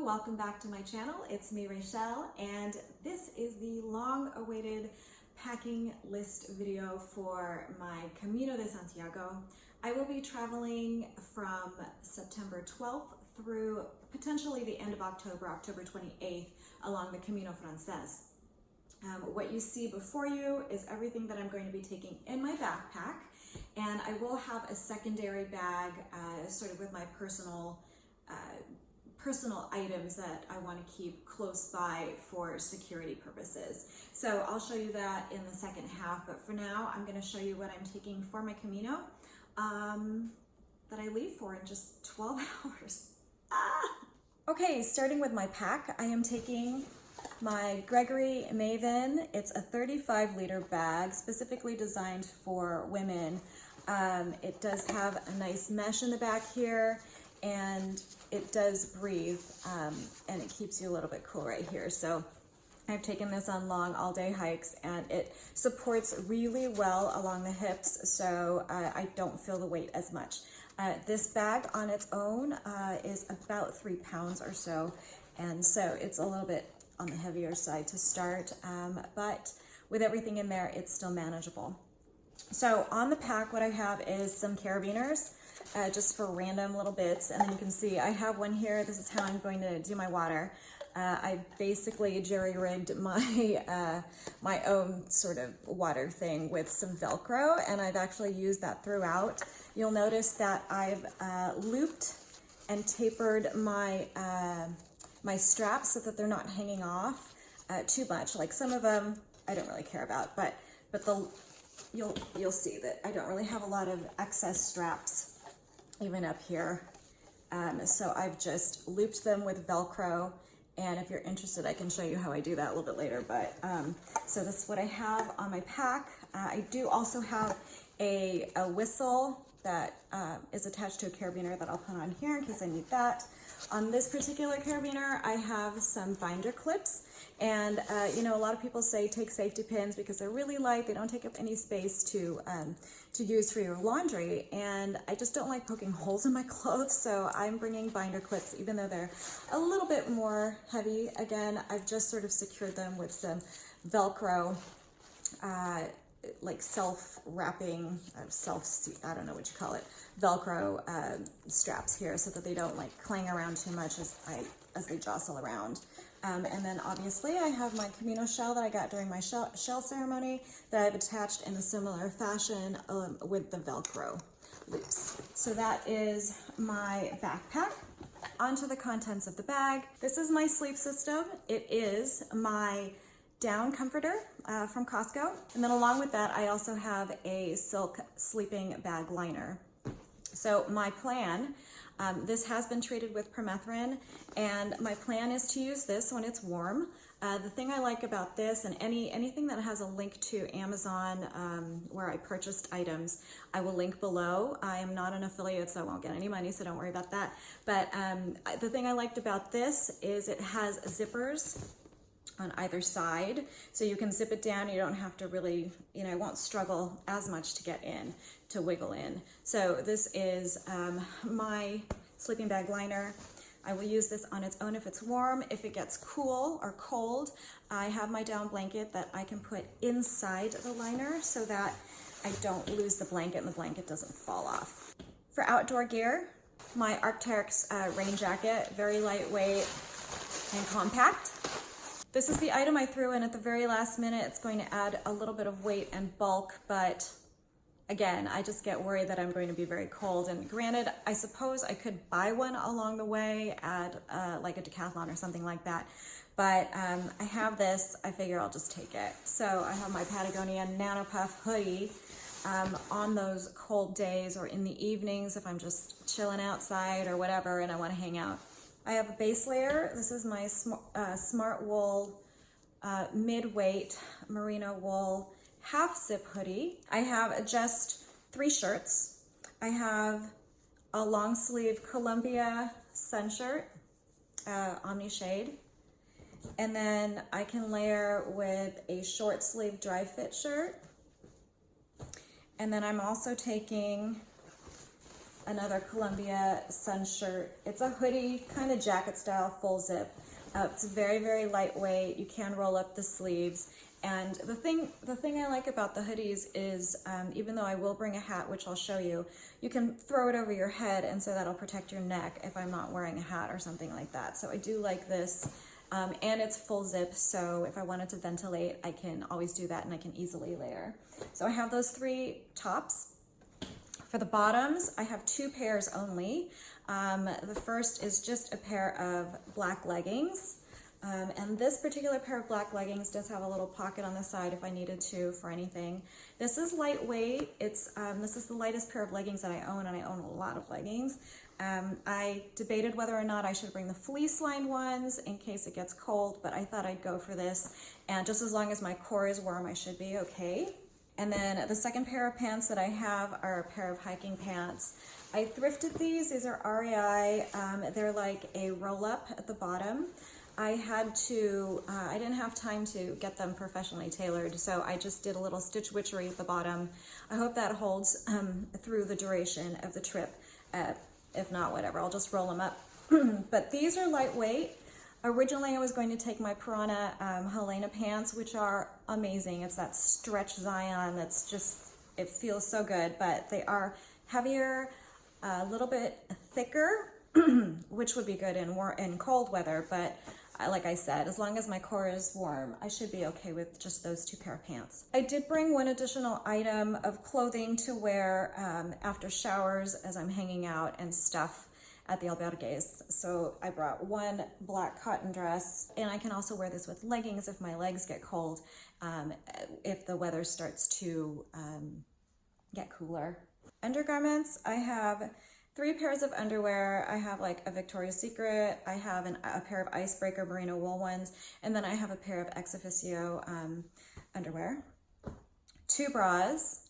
welcome back to my channel. It's me, Rachelle, and this is the long-awaited packing list video for my Camino de Santiago. I will be traveling from September 12th through potentially the end of October, October 28th, along the Camino Frances. What you see before you is everything that I'm going to be taking in my backpack, and I will have a secondary bag sort of with my personal items that I want to keep close by for security purposes. So I'll show you that in the second half, but for now I'm going to show you what I'm taking for my Camino that I leave for in just 12 hours. Okay, starting with my pack, I am taking my Gregory Maven. It's a 35-liter bag specifically designed for women. It does have a nice mesh in the back here, and it does breathe, and it keeps you a little bit cool right here. So I've taken this on long all-day hikes, and it supports really well along the hips, so I don't feel the weight as much. This bag on its own is about 3 pounds or so, and so it's a little bit on the heavier side to start, but with everything in there, it's still manageable. So on the pack, what I have is some carabiners, just for random little bits. And then you can see I have one here. This is how I'm going to do my water. I basically jerry-rigged my my own sort of water thing with some Velcro, and I've actually used that throughout. You'll notice that I've looped and tapered my my straps so that they're not hanging off too much. Like some of them I don't really care about, but you'll see that I don't really have a lot of excess straps even up here. So I've just looped them with Velcro, and if you're interested, I can show you how I do that a little bit later. But so this is what I have on my pack. I do also have a whistle that is attached to a carabiner that I'll put on here in case I need that. On this particular carabiner, I have some binder clips, and you know, a lot of people say take safety pins because they're really light, they don't take up any space to use for your laundry, and I just don't like poking holes in my clothes, so I'm bringing binder clips even though they're a little bit more heavy. Again, I've just sort of secured them with some Velcro, like self-wrapping, I don't know what you call it, Velcro straps here, so that they don't like clang around too much as they jostle around. And then obviously I have my Camino shell that I got during my shell ceremony that I've attached in a similar fashion with the Velcro loops. So that is my backpack. Onto the contents of the bag. This is my sleep system. It is my down comforter from Costco. And then along with that, I also have a silk sleeping bag liner. So my plan, this has been treated with permethrin, and my plan is to use this when it's warm. The thing I like about this, and anything that has a link to Amazon where I purchased items, I will link below. I am not an affiliate, so I won't get any money, so don't worry about that. But the thing I liked about this is it has zippers on either side, so you can zip it down. You don't have to really, you know, it won't struggle as much to get in, to wiggle in. So this is my sleeping bag liner. I will use this on its own if it's warm. If it gets cool or cold, I have my down blanket that I can put inside the liner so that I don't lose the blanket and the blanket doesn't fall off. For outdoor gear, my Arc'teryx rain jacket, very lightweight and compact. This is the item I threw in at the very last minute. It's going to add a little bit of weight and bulk, but again, I just get worried that I'm going to be very cold. And granted, I suppose I could buy one along the way at like a Decathlon or something like that. But I have this, I figure I'll just take it. So I have my Patagonia Nano Puff hoodie on those cold days or in the evenings if I'm just chilling outside or whatever and I want to hang out. I have a base layer. This is my Smart Wool mid-weight merino wool half zip hoodie. I have just 3 shirts. I have a long sleeve Columbia sun shirt, Omni Shade. And then I can layer with a short sleeve dry fit shirt. And then I'm also taking another Columbia sun shirt. It's a hoodie, kind of jacket style, full zip. It's very, very lightweight. You can roll up the sleeves. And the thing I like about the hoodies is, even though I will bring a hat, which I'll show you, you can throw it over your head, and so that'll protect your neck if I'm not wearing a hat or something like that. So I do like this, and it's full zip, so if I wanted to ventilate, I can always do that, and I can easily layer. So I have those 3 tops. For the bottoms, I have 2 pairs only. The first is just a pair of black leggings. And this particular pair of black leggings does have a little pocket on the side if I needed to for anything. This is lightweight. This is the lightest pair of leggings that I own, and I own a lot of leggings. I debated whether or not I should bring the fleece lined ones in case it gets cold, but I thought I'd go for this. And just as long as my core is warm, I should be okay. And then the second pair of pants that I have are a pair of hiking pants. I thrifted these. These are REI. They're like a roll up at the bottom. I didn't have time to get them professionally tailored, so I just did a little stitch witchery at the bottom. I hope that holds through the duration of the trip. If not, whatever, I'll just roll them up. But these are lightweight. Originally, I was going to take my Piranha Helena pants, which are amazing. It's that stretch Zion that's just, it feels so good, but they are heavier, a little bit thicker, which would be good in cold weather, but like I said, as long as my core is warm, I should be okay with just those 2 pair of pants. I did bring one additional item of clothing to wear after showers as I'm hanging out and stuff at the albergues. So I brought one black cotton dress, and I can also wear this with leggings if my legs get cold, if the weather starts to get cooler. Undergarments, I have 3 pairs of underwear. I have like a Victoria's Secret, I have a pair of Icebreaker merino wool ones, and then I have a pair of ex officio underwear. 2 bras.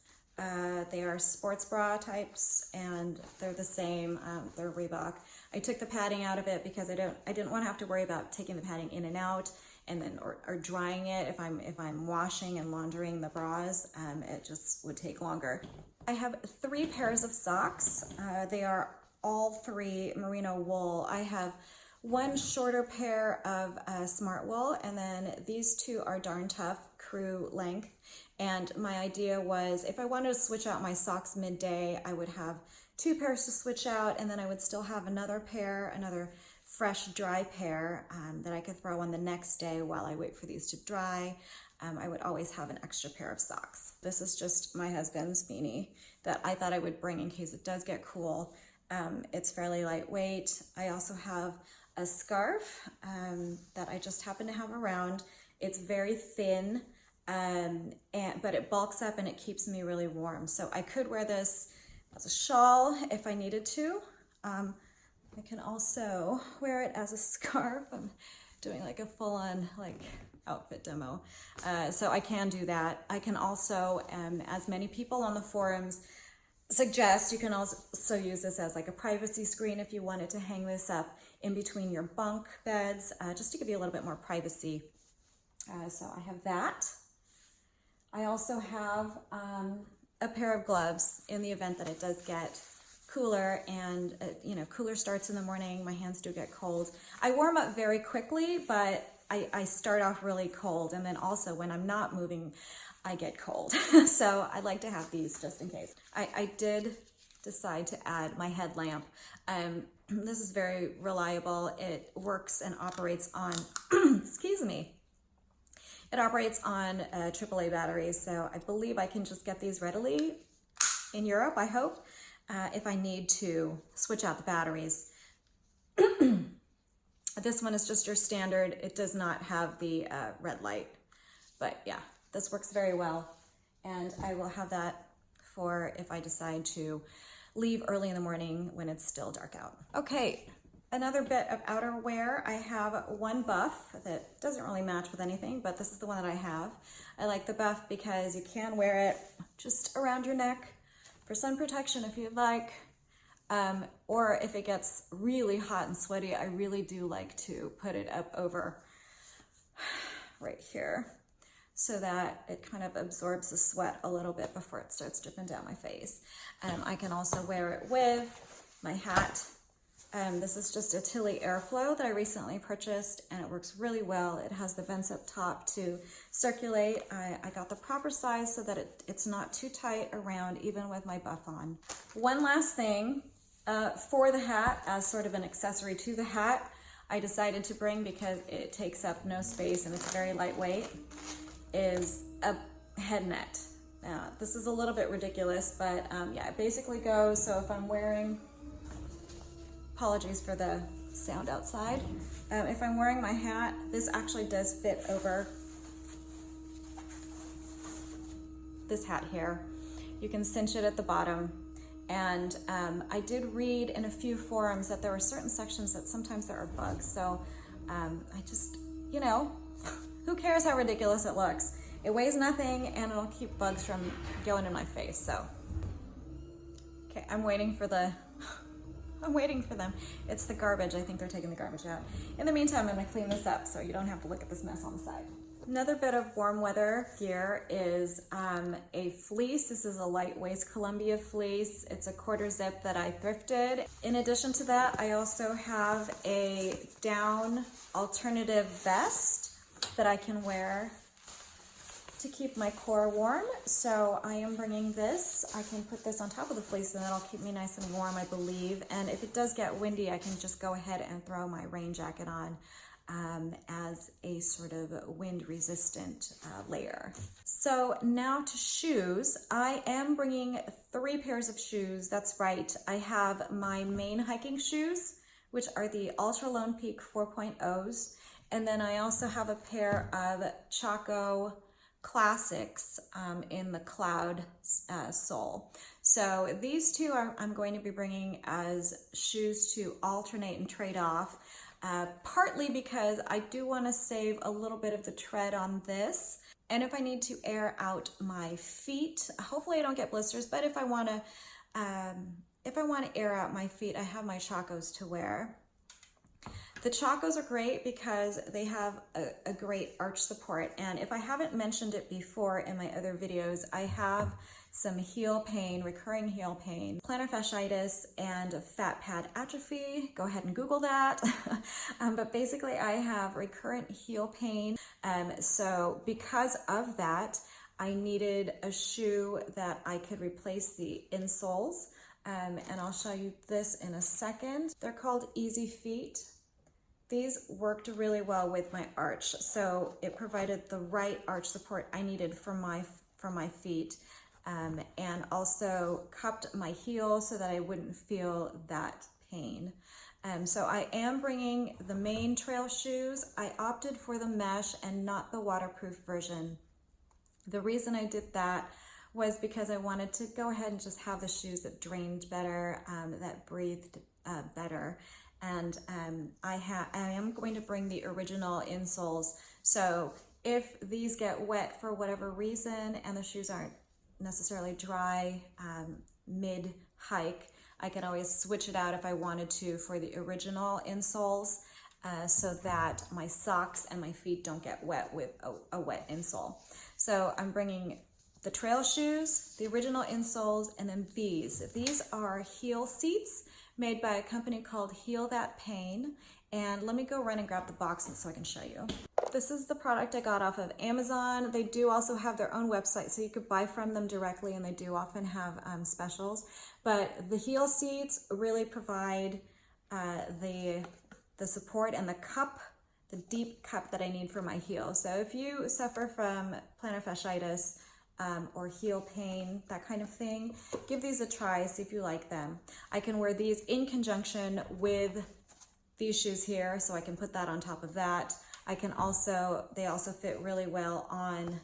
They are sports bra types, and they're the same. They're Reebok. I took the padding out of it because I didn't want to have to worry about taking the padding in and out, and then or drying it if I'm washing and laundering the bras. It just would take longer. I have 3 pairs of socks. They are all 3 merino wool. I have 1 shorter pair of smart wool, and then these 2 are Darn Tough crew length. And my idea was if I wanted to switch out my socks midday, I would have 2 pairs to switch out, and then I would still have another pair, another fresh dry pair that I could throw on the next day while I wait for these to dry. I would always have an extra pair of socks. This is just my husband's beanie that I thought I would bring in case it does get cool. It's fairly lightweight. I also have a scarf that I just happen to have around. It's very thin, but it bulks up and it keeps me really warm. So I could wear this as a shawl if I needed to. I can also wear it as a scarf. I'm doing like a full-on like outfit demo. So I can do that. I can also, as many people on the forums suggest, you can also use this as like a privacy screen if you wanted to hang this up in between your bunk beds, just to give you a little bit more privacy. So I have that. I also have a pair of gloves in the event that it does get cooler, and cooler starts in the morning. My hands do get cold. I warm up very quickly, but I start off really cold, and then also when I'm not moving, I get cold. So I like to have these just in case. I did decide to add my headlamp. This is very reliable. It works and operates on, excuse me, it operates on AAA batteries. So I believe I can just get these readily in Europe, I hope, if I need to switch out the batteries. This one is just your standard. It does not have the red light, but yeah, this works very well. And I will have that for if I decide to leave early in the morning when it's still dark out. Okay, another bit of outerwear. I have one buff that doesn't really match with anything, but this is the one that I have. I like the buff because you can wear it just around your neck for sun protection if you'd like. Or if it gets really hot and sweaty, I really do like to put it up over right here so that it kind of absorbs the sweat a little bit before it starts dripping down my face. I can also wear it with my hat. This is just a Tilly Airflow that I recently purchased, and it works really well. It has the vents up top to circulate. I got the proper size so that it's not too tight around, even with my buff on. One last thing for the hat, as sort of an accessory to the hat, I decided to bring, because it takes up no space and it's very lightweight, is a head net. Now, this is a little bit ridiculous, but yeah, it basically goes, so if I'm wearing, apologies for the sound outside. If I'm wearing my hat, this actually does fit over this hat here. You can cinch it at the bottom. And I did read in a few forums that there were certain sections that sometimes there are bugs. So I just, you know, who cares how ridiculous it looks? It weighs nothing and it'll keep bugs from going in my face, so. Okay, I'm waiting for them. It's the garbage. I think they're taking the garbage out. In the meantime, I'm gonna clean this up so you don't have to look at this mess on the side. Another bit of warm weather gear is a fleece. This is a lightweight Columbia fleece. It's a quarter zip that I thrifted. In addition to that, I also have a down alternative vest that I can wear to keep my core warm. So I am bringing this. I can put this on top of the fleece and that'll keep me nice and warm, I believe. And if it does get windy, I can just go ahead and throw my rain jacket on as a sort of wind resistant layer. So now to shoes. I am bringing 3 pairs of shoes. That's right. I have my main hiking shoes, which are the Ultra Lone Peak 4.0s. And then I also have a pair of Chaco Classics in the cloud sole. So these two I'm going to be bringing as shoes to alternate and trade off, partly because I do want to save a little bit of the tread on this, and if I need to air out my feet, hopefully I don't get blisters, but if I want to air out my feet, I have my Chacos to wear. The Chacos are great because they have a great arch support, and if I haven't mentioned it before in my other videos, I have some heel pain, recurring heel pain, plantar fasciitis, and fat pad atrophy. Go ahead and Google that. But basically I have recurrent heel pain. So because of that, I needed a shoe that I could replace the insoles. And I'll show you this in a second. They're called Easy Feet. These worked really well with my arch, so it provided the right arch support I needed for my feet, and also cupped my heel so that I wouldn't feel that pain. So I am bringing the main trail shoes. I opted for the mesh and not the waterproof version. The reason I did that was because I wanted to go ahead and just have the shoes that drained better, that breathed better. And I am going to bring the original insoles. So if these get wet for whatever reason and the shoes aren't necessarily dry mid-hike, I can always switch it out if I wanted to for the original insoles, so that my socks and my feet don't get wet with a wet insole. So I'm bringing the trail shoes, the original insoles, and then these. These are heel seats made by a company called Heal That Pain. And let me go run and grab the box so I can show you. This is the product I got off of Amazon. They do also have their own website, so you could buy from them directly, and they do often have specials. But the heel seats really provide the support and the cup, the deep cup that I need for my heel. So if you suffer from plantar fasciitis, or heel pain, that kind of thing, give these a try, see if you like them. I can wear these in conjunction with these shoes here, so I can put that on top of that. I can also, they also fit really well on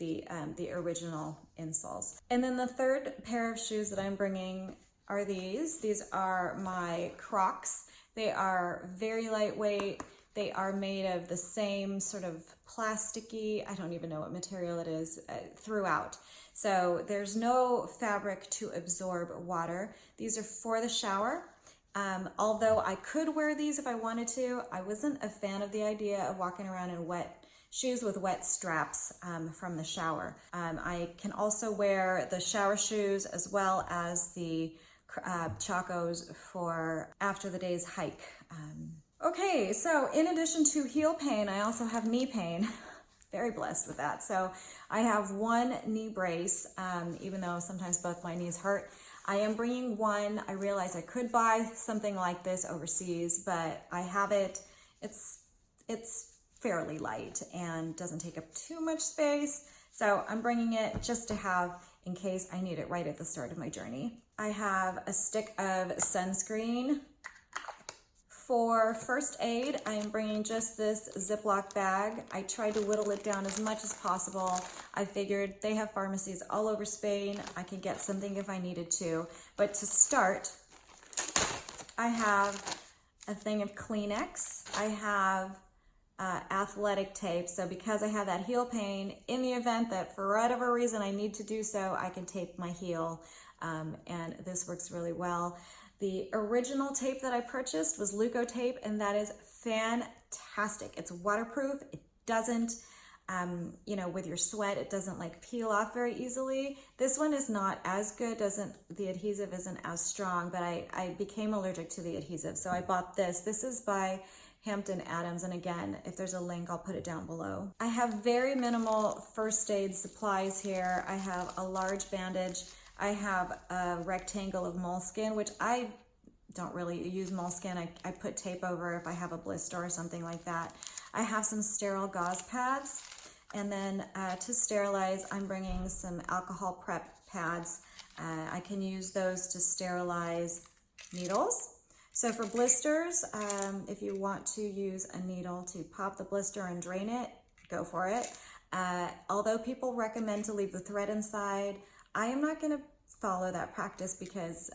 the original insoles. And then the third pair of shoes that I'm bringing are these. These are my Crocs. They are very lightweight. They are made of the same sort of plasticky, I don't even know what material it is, throughout. So there's no fabric to absorb water. These are for the shower. Although I could wear these if I wanted to, I wasn't a fan of the idea of walking around in wet shoes with wet straps from the shower. I can also wear the shower shoes as well as the chacos for after the day's hike. Okay, so in addition to heel pain, I also have knee pain. Very blessed with that. So I have one knee brace, even though sometimes both my knees hurt. I am bringing one. I realize I could buy something like this overseas, but I have it. It's fairly light and doesn't take up too much space. So I'm bringing it just to have in case I need it right at the start of my journey. I have a stick of sunscreen. For first aid, I am bringing just this Ziploc bag. I tried to whittle it down as much as possible. I figured they have pharmacies all over Spain. I could get something if I needed to. But to start, I have a thing of Kleenex. I have athletic tape. So because I have that heel pain, in the event that for whatever reason I need to do so, I can tape my heel. And this works really well. The original tape that I purchased was Leukotape, and that is fantastic. It's waterproof. It doesn't, you know, with your sweat, it doesn't like peel off very easily. This one is not as good, the adhesive isn't as strong, but I became allergic to the adhesive. So I bought this. This is by Hampton Adams, and again, if there's a link, I'll put it down below. I have very minimal first aid supplies here. I have a large bandage. I have a rectangle of moleskin, which I don't really use moleskin. I put tape over if I have a blister or something like that. I have some sterile gauze pads. And then to sterilize, I'm bringing some alcohol prep pads. I can use those to sterilize needles. So for blisters, if you want to use a needle to pop the blister and drain it, go for it. Although people recommend to leave the thread inside, I am not going to follow that practice because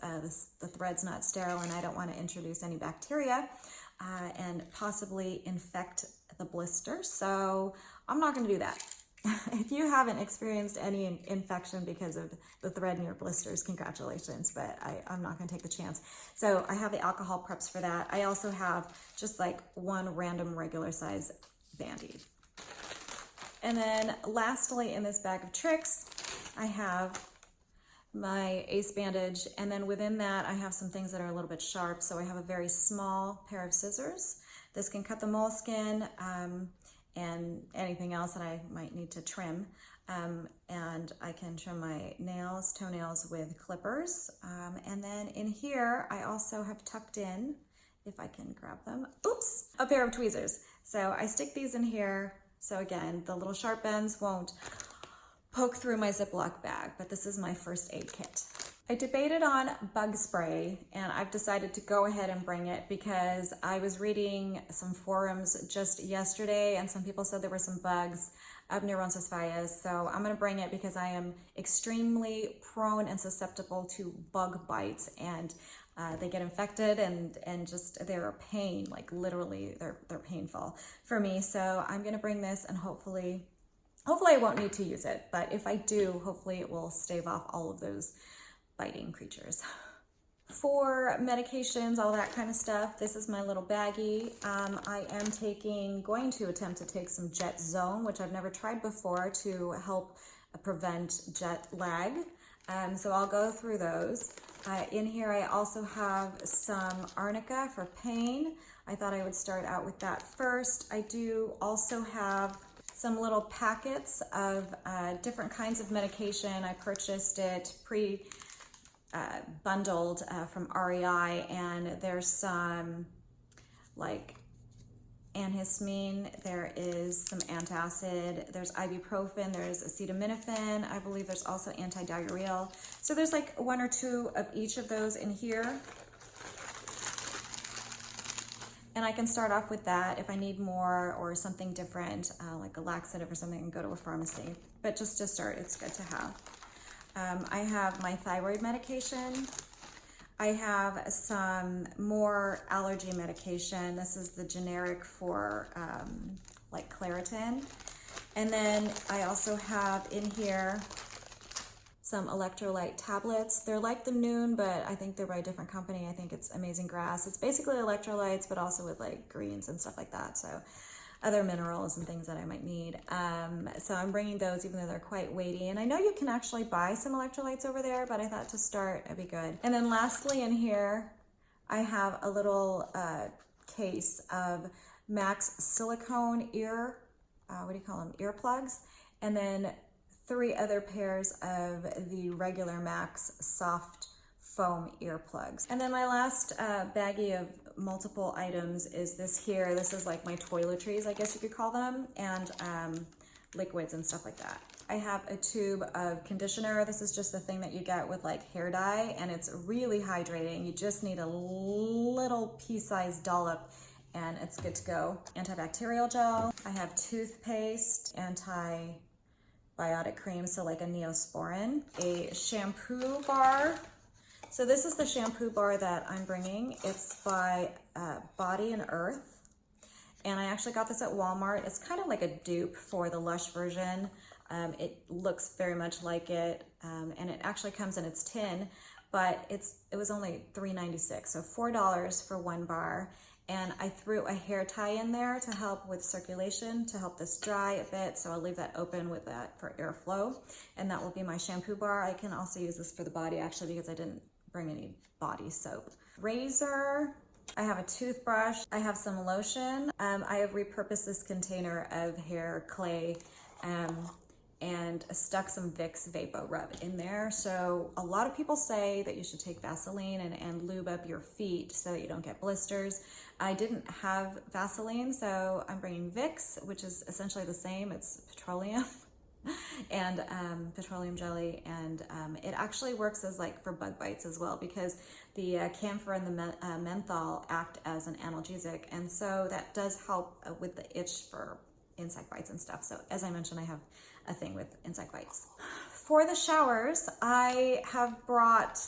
the thread's not sterile and I don't want to introduce any bacteria and possibly infect the blister. So I'm not going to do that. If you haven't experienced any infection because of the thread in your blisters, congratulations, but I'm not going to take the chance. So I have the alcohol preps for that. I also have just like one random regular size Band-Aid. And then lastly, in this bag of tricks, I have my ace bandage, and then within that I have some things that are a little bit sharp. So I have a very small pair of scissors. This can cut the moleskin and anything else that I might need to trim. And I can trim my nails, toenails with clippers. And then in here I also have tucked in, if I can grab them, oops, a pair of tweezers. So I stick these in here. So again, the little sharp ends won't poke through my Ziploc bag, but this is my first aid kit. I debated on bug spray, and I've decided to go ahead and bring it because I was reading some forums just yesterday and some people said there were some bugs up near Roncesvalles. So I'm gonna bring it because I am extremely prone and susceptible to bug bites, and they get infected and just they're a pain, like literally they're painful for me. So I'm gonna bring this, and hopefully I won't need to use it, but if I do, hopefully it will stave off all of those biting creatures. For medications, all that kind of stuff, this is my little baggie. I am going to attempt to take some Jet Zone, which I've never tried before, to help prevent jet lag. So I'll go through those. In here I also have some Arnica for pain. I thought I would start out with that first. I do also have some little packets of different kinds of medication. I purchased it bundled from REI, and there's some like antihistamine, there is some antacid, there's ibuprofen, there's acetaminophen, I believe there's also anti-diarrheal. So there's like one or two of each of those in here. And I can start off with that. If I need more or something different, like a laxative or something, I can go to a pharmacy. But just to start, it's good to have. I have my thyroid medication. I have some more allergy medication. This is the generic for like Claritin. And then I also have in here some Electrolyte Tablets. They're like the Noon, but I think they're by a different company. I think it's Amazing Grass. It's basically electrolytes, but also with like greens and stuff like that. So other minerals and things that I might need. So I'm bringing those even though they're quite weighty. And I know you can actually buy some electrolytes over there, but I thought to start it'd be good. And then lastly in here, I have a little case of Max silicone ear, what do you call them, earplugs, and then 3 other pairs of the regular Max soft foam earplugs. And then my last baggie of multiple items is this here. This is like my toiletries, I guess you could call them, and liquids and stuff like that. I have a tube of conditioner. This is just the thing that you get with like hair dye, and it's really hydrating. You just need a little pea-sized dollop and it's good to go. Antibacterial gel. I have toothpaste, antibiotic cream, so like a Neosporin. A shampoo bar. So this is the shampoo bar that I'm bringing. It's by Body and Earth. And I actually got this at Walmart. It's kind of like a dupe for the Lush version. It looks very much like it, and it actually comes in its tin, but it was only $3.96, so $4 for 1 bar. And I threw a hair tie in there to help with circulation, to help this dry a bit. So I'll leave that open with that for airflow. And that will be my shampoo bar. I can also use this for the body actually because I didn't bring any body soap. Razor. I have a toothbrush. I have some lotion. I have repurposed this container of hair clay and stuck some Vicks Vapor Rub in there. So a lot of people say that you should take Vaseline and lube up your feet so that you don't get blisters. I didn't have Vaseline, so I'm bringing Vicks, which is essentially the same. It's petroleum and petroleum jelly, and it actually works as like for bug bites as well, because the camphor and the menthol act as an analgesic, and so that does help with the itch for insect bites and stuff. So as I mentioned, I have a thing with insect bites. For the showers, I have brought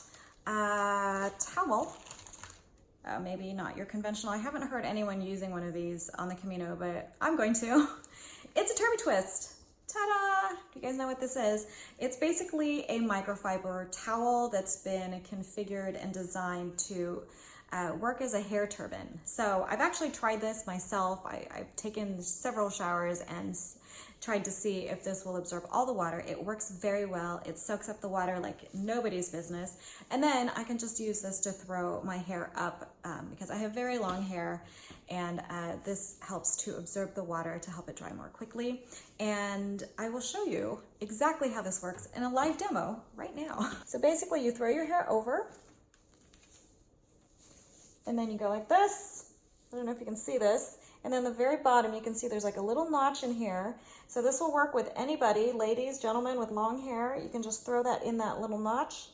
a towel. Maybe not your conventional. I haven't heard anyone using one of these on the Camino, but I'm going to. It's a Turbie Twist. Ta-da! Do you guys know what this is? It's basically a microfiber towel that's been configured and designed to work as a hair turban. So I've actually tried this myself. I've taken several showers and tried to see if this will absorb all the water. It works very well. It soaks up the water like nobody's business. And then I can just use this to throw my hair up because I have very long hair, and this helps to absorb the water to help it dry more quickly. And I will show you exactly how this works in a live demo right now. So basically you throw your hair over, and then you go like this. I don't know if you can see this. And then the very bottom, you can see there's like a little notch in here. So this will work with anybody, ladies, gentlemen with long hair. You can just throw that in that little notch.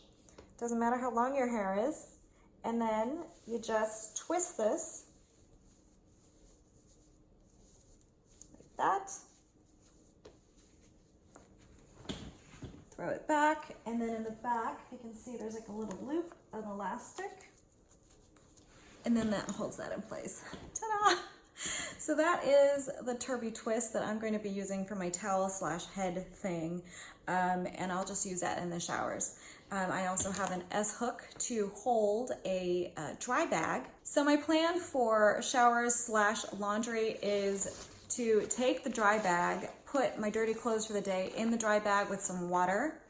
Doesn't matter how long your hair is. And then you just twist this like that. Throw it back, and then in the back, you can see there's like a little loop of elastic. And then that holds that in place. Ta-da! So that is the Turbie Twist that I'm going to be using for my towel / head thing. And I'll just use that in the showers. I also have an S-hook to hold a dry bag. So my plan for showers / laundry is to take the dry bag, put my dirty clothes for the day in the dry bag with some water,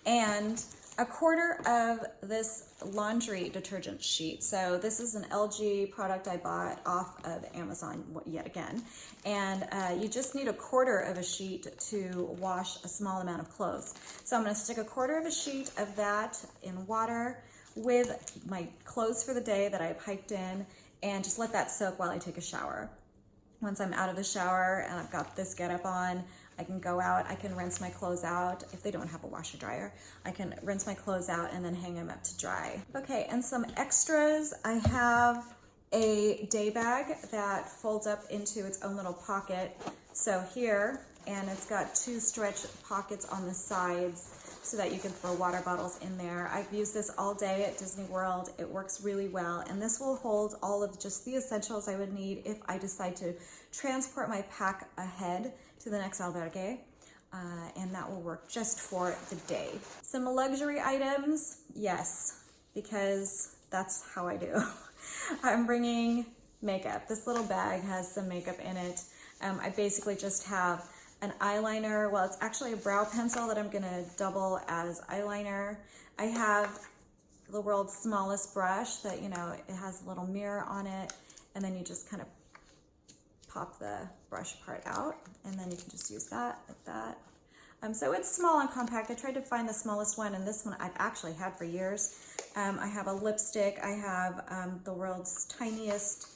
and a quarter of this laundry detergent sheet. So this is an LG product I bought off of Amazon yet again. And you just need a quarter of a sheet to wash a small amount of clothes. So I'm gonna stick a quarter of a sheet of that in water with my clothes for the day that I've hiked in, and just let that soak while I take a shower. Once I'm out of the shower and I've got this getup on, I can go out, I can rinse my clothes out. If they don't have a washer dryer, I can rinse my clothes out and then hang them up to dry. Okay, and some extras. I have a day bag that folds up into its own little pocket. So here, and it's got 2 stretch pockets on the sides so that you can throw water bottles in there. I've used this all day at Disney World. It works really well, and this will hold all of just the essentials I would need if I decide to transport my pack ahead to the next albergue, and that will work just for the day. Some luxury items, yes, because that's how I do. I'm bringing makeup. This little bag has some makeup in it. I basically just have an eyeliner. Well, it's actually a brow pencil that I'm gonna double as eyeliner. I have the world's smallest brush that, you know, it has a little mirror on it, and then you just kind of pop the brush part out, and then you can just use that like that. So it's small and compact. I tried to find the smallest one, and this one I've actually had for years. I have a lipstick. I have the world's tiniest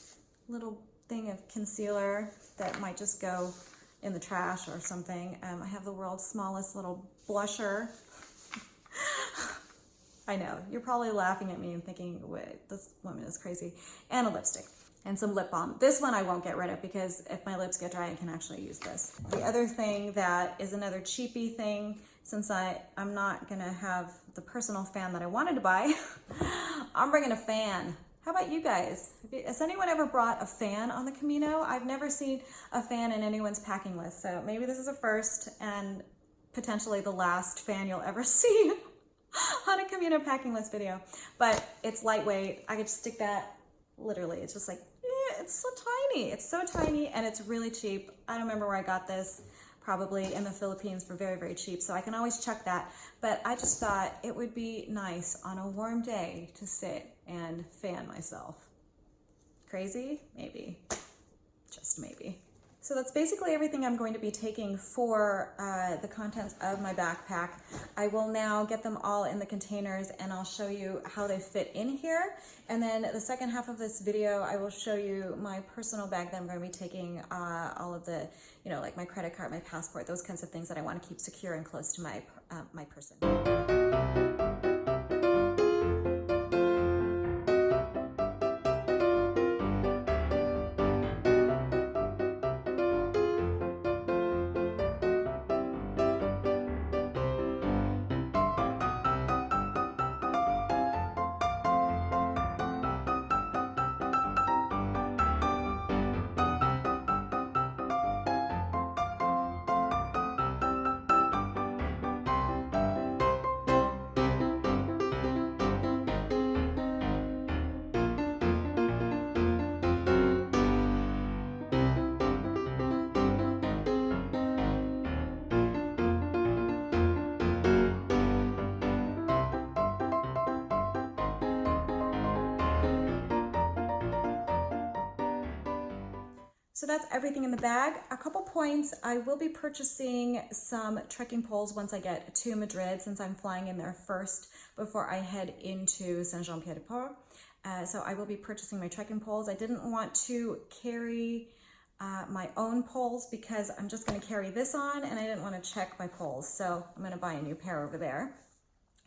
little thing of concealer that might just go in the trash or something. I have the world's smallest little blusher. I know, you're probably laughing at me and thinking, wait, this woman is crazy. And a lipstick and some lip balm. This one I won't get rid of because if my lips get dry, I can actually use this. The other thing that is another cheapy thing, since I'm not gonna have the personal fan that I wanted to buy, I'm bringing a fan. How about you guys? Has anyone ever brought a fan on the Camino? I've never seen a fan in anyone's packing list, so maybe this is a first and potentially the last fan you'll ever see on a Camino packing list video. But it's lightweight. I could stick that, literally, it's just like, it's so tiny. It's so tiny and it's really cheap. I don't remember where I got this, probably in the Philippines for very, very cheap. So I can always check that. But I just thought it would be nice on a warm day to sit and fan myself. Crazy? Maybe. Just maybe. So that's basically everything I'm going to be taking for the contents of my backpack. I will now get them all in the containers and I'll show you how they fit in here. And then the second half of this video, I will show you my personal bag that I'm going to be taking all of the, you know, like my credit card, my passport, those kinds of things that I want to keep secure and close to my, my person. So that's everything in the bag. A couple points, I will be purchasing some trekking poles once I get to Madrid, since I'm flying in there first before I head into Saint-Jean-Pied-de-Port. So I will be purchasing my trekking poles. I didn't want to carry my own poles because I'm just gonna carry this on and I didn't wanna check my poles. So I'm gonna buy a new pair over there.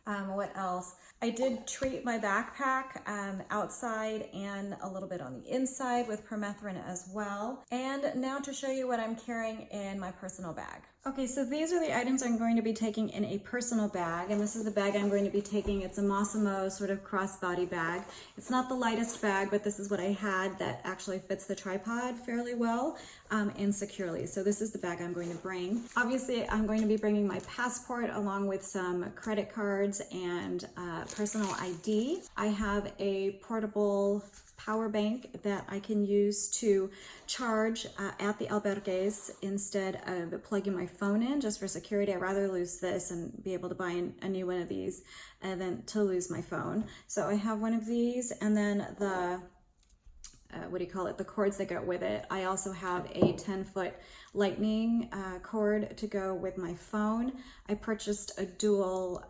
What else? I did treat my backpack outside and a little bit on the inside with permethrin as well. And now to show you what I'm carrying in my personal bag. Okay, so these are the items I'm going to be taking in a personal bag, and this is the bag I'm going to be taking. It's a Massimo sort of crossbody bag. It's not the lightest bag, but this is what I had that actually fits the tripod fairly well and securely. So this is the bag I'm going to bring. Obviously, I'm going to be bringing my passport along with some credit cards and personal ID. I have a portable power bank that I can use to charge at the albergues instead of plugging my phone in just for security. I'd rather lose this and be able to buy a new one of these than to lose my phone. So I have one of these, and then the what do you call it, the cords that go with it. I also have a 10-foot lightning cord to go with my phone. I purchased a dual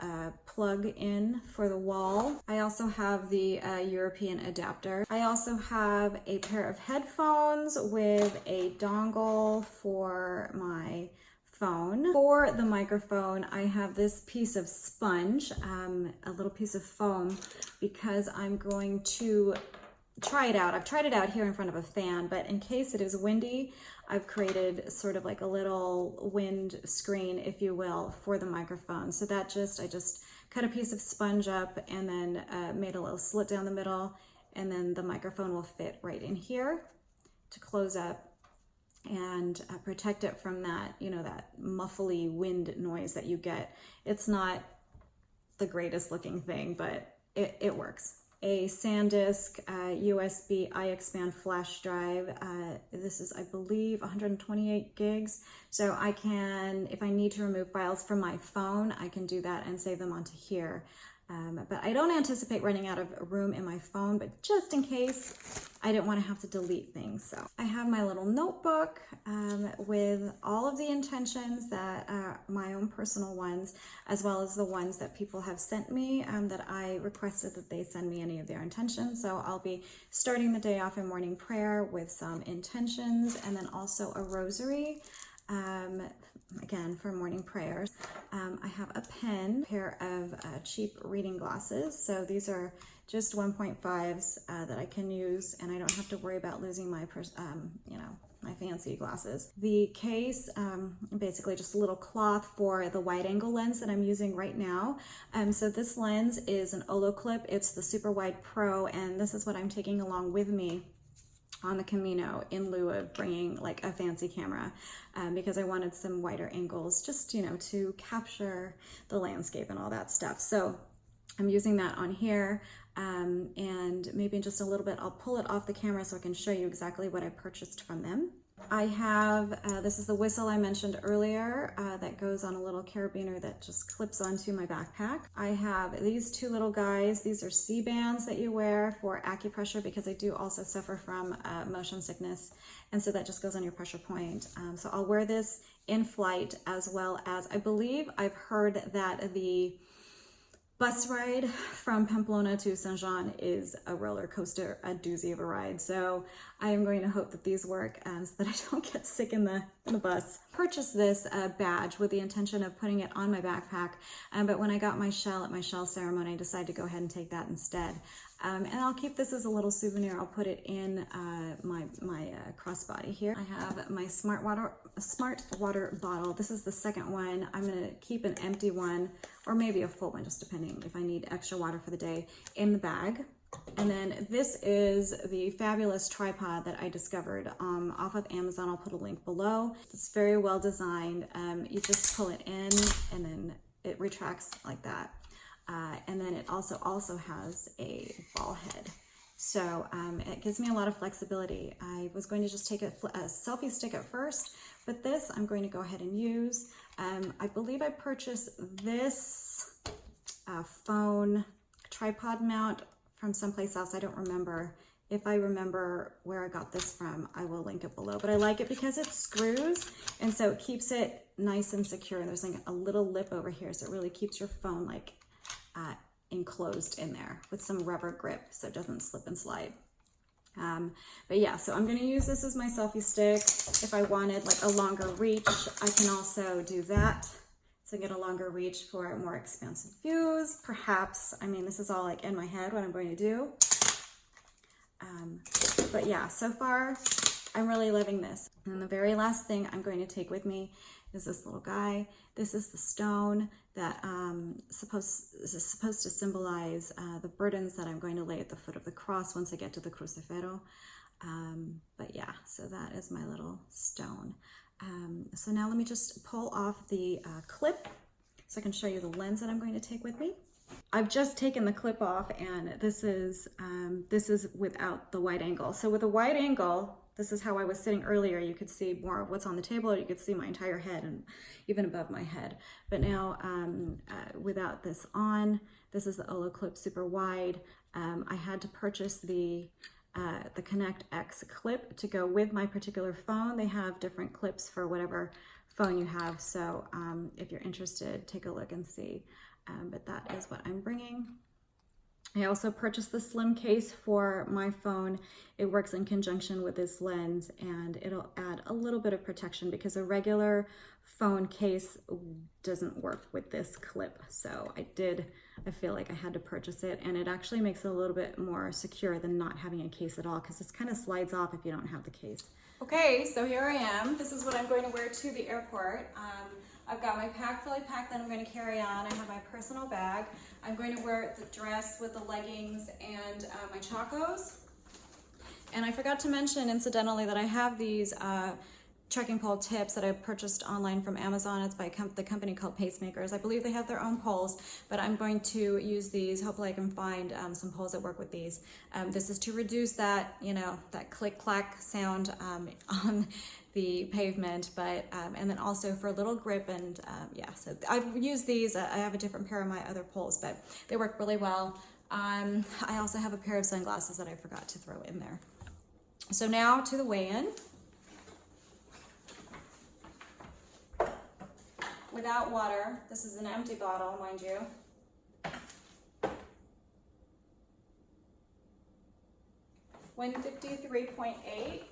plug-in for the wall. I also have the European adapter. I also have a pair of headphones with a dongle for my phone. For the microphone, I have this piece of sponge, a little piece of foam, because I'm going to try it out. I've tried it out here in front of a fan, but in case it is windy, I've created sort of like a little wind screen, if you will, for the microphone. So that I just cut a piece of sponge up and then made a little slit down the middle, and then the microphone will fit right in here to close up and protect it from that, you know, that muffly wind noise that you get. It's not the greatest looking thing, but it works. a SanDisk USB iExpand flash drive. This is, I believe, 128 gigs. So I can, if I need to remove files from my phone, I can do that and save them onto here. But I don't anticipate running out of room in my phone, but just in case, I didn't want to have to delete things. So I have my little notebook with all of the intentions that are my own personal ones, as well as the ones that people have sent me that I requested that they send me any of their intentions. So I'll be starting the day off in morning prayer with some intentions, and then also a rosary. Again, for morning prayers. I have a pen, a pair of cheap reading glasses. So these are just 1.5s that I can use, and I don't have to worry about losing my, my fancy glasses. The case, basically just a little cloth for the wide angle lens that I'm using right now. So this lens is an Olloclip. It's the Super Wide Pro, and this is what I'm taking along with me on the Camino in lieu of bringing like a fancy camera because I wanted some wider angles just, to capture the landscape and all that stuff. So I'm using that on here and maybe in just a little bit, I'll pull it off the camera so I can show you exactly what I purchased from them. I have, this is the whistle I mentioned earlier that goes on a little carabiner that just clips onto my backpack. I have these two little guys. These are C-bands that you wear for acupressure because I do also suffer from motion sickness. And so that just goes on your pressure point. So I'll wear this in flight, as well as, I believe I've heard that the bus ride from Pamplona to Saint-Jean is a roller coaster, a doozy of a ride. So I am going to hope that these work so that I don't get sick in the bus. Purchased this badge with the intention of putting it on my backpack, but when I got my shell at my shell ceremony, I decided to go ahead and take that instead. And I'll keep this as a little souvenir. I'll put it in my crossbody here. I have my smart water bottle. This is the second one. I'm gonna keep an empty one, or maybe a full one, just depending if I need extra water for the day, in the bag. And then this is the fabulous tripod that I discovered off of Amazon. I'll put a link below. It's very well designed. You just pull it in and then it retracts like that. And then it also has a ball head. So it gives me a lot of flexibility. I was going to just take a selfie stick at first, but this I'm going to go ahead and use. I believe I purchased this phone tripod mount from someplace else. I don't remember. If I remember where I got this from, I will link it below. But I like it because it screws, and so it keeps it nice and secure. And there's like a little lip over here, so it really keeps your phone like enclosed in there with some rubber grip so it doesn't slip and slide. But yeah, so I'm going to use this as my selfie stick. If I wanted like a longer reach, I can also do that. So get a longer reach for more expansive views, perhaps. I mean, this is all like in my head what I'm going to do. But yeah, so far I'm really loving this. And the very last thing I'm going to take with me is this little guy. This is the stone that is supposed to symbolize the burdens that I'm going to lay at the foot of the cross once I get to the crucifero. But yeah, so that is my little stone. So now let me just pull off the clip so I can show you the lens that I'm going to take with me. I've just taken the clip off, and this is without the wide angle. So with a wide angle, this is how I was sitting earlier. You could see more of what's on the table, or you could see my entire head and even above my head. But now without this on, this is the Olloclip Super Wide. I had to purchase the Connect X clip to go with my particular phone. They have different clips for whatever phone you have. So if you're interested, take a look and see. But that is what I'm bringing. I also purchased the slim case for my phone. It works in conjunction with this lens, and it'll add a little bit of protection because a regular phone case doesn't work with this clip. So I feel like I had to purchase it, and it actually makes it a little bit more secure than not having a case at all, because this kind of slides off if you don't have the case. Okay, so here I am. This is what I'm going to wear to the airport. I've got my pack fully packed that I'm going to carry on. I have my personal bag. I'm going to wear the dress with the leggings and my chacos. And I forgot to mention, incidentally, that I have these trekking pole tips that I purchased online from Amazon. It's by the company called Pacemakers. I believe they have their own poles, but I'm going to use these. Hopefully I can find some poles that work with these. This is to reduce that, you know, that click-clack sound on the pavement, but and then also for a little grip, and yeah, so I've used these. I have a different pair of my other poles, but they work really well. I also have a pair of sunglasses that I forgot to throw in there. So now to the weigh-in. Without water. This is an empty bottle, mind you. $153.8,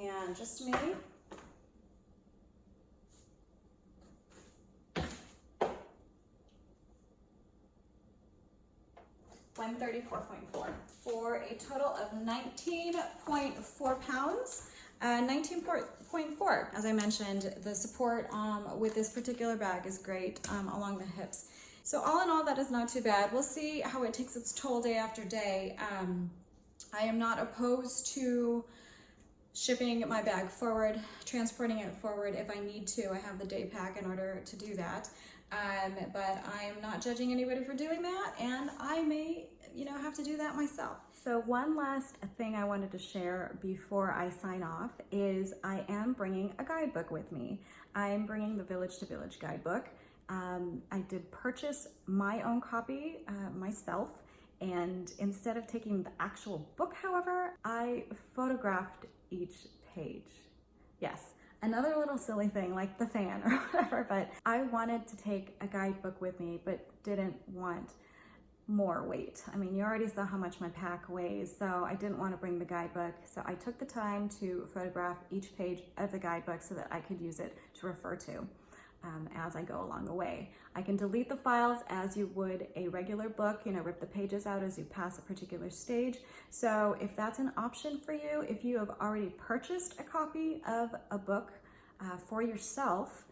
and just me. $134.4 for a total of 19.4 pounds. 19.4, as I mentioned, the support with this particular bag is great along the hips. So all in all, that is not too bad. We'll see how it takes its toll day after day. I am not opposed to shipping my bag forward, transporting it forward if I need to. I have the day pack in order to do that. But I am not judging anybody for doing that, and I may, you know, have to do that myself. So one last thing I wanted to share before I sign off is I am bringing a guidebook with me. I'm bringing the Village to Village guidebook. I did purchase my own copy myself, and instead of taking the actual book, however, I photographed each page. Yes, another little silly thing like the fan or whatever, but I wanted to take a guidebook with me, but didn't want more weight. I mean, you already saw how much my pack weighs, so I didn't want to bring the guidebook. So I took the time to photograph each page of the guidebook so that I could use it to refer to as I go along the way. I can delete the files as you would a regular book, you know, rip the pages out as you pass a particular stage. So if that's an option for you, if you have already purchased a copy of a book for yourself,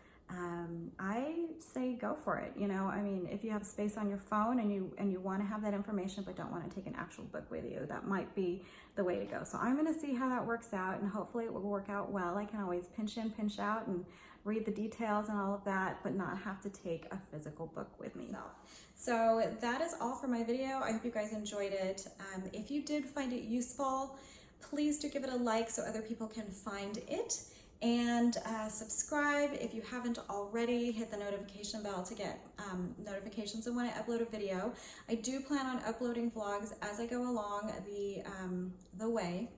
I say go for it. You know, I mean, if you have space on your phone and you want to have that information but don't want to take an actual book with you, that might be the way to go. So I'm going to see how that works out, and hopefully it will work out well. I can always pinch in, pinch out, and read the details and all of that, but not have to take a physical book with me. So that is all for my video. I hope you guys enjoyed it. If you did find it useful, please do give it a like so other people can find it. And subscribe if you haven't already. Hit the notification bell to get notifications of when I upload a video. I do plan on uploading vlogs as I go along the way,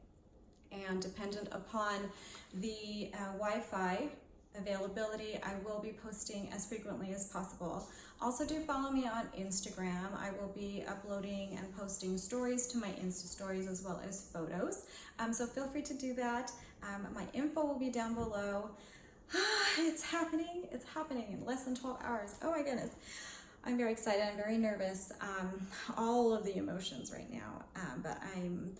and dependent upon the Wi-Fi availability, I will be posting as frequently as possible. Also, do follow me on Instagram. I will be uploading and posting stories to my Insta stories as well as photos. So feel free to do that. My info will be down below. It's happening. It's happening in less than 12 hours. Oh my goodness. I'm very excited. I'm very nervous. All of the emotions right now. But I'm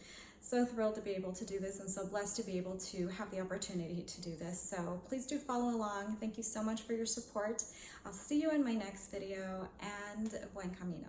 so thrilled to be able to do this, and so blessed to be able to have the opportunity to do this. So please do follow along. Thank you so much for your support. I'll see you in my next video, and buen camino.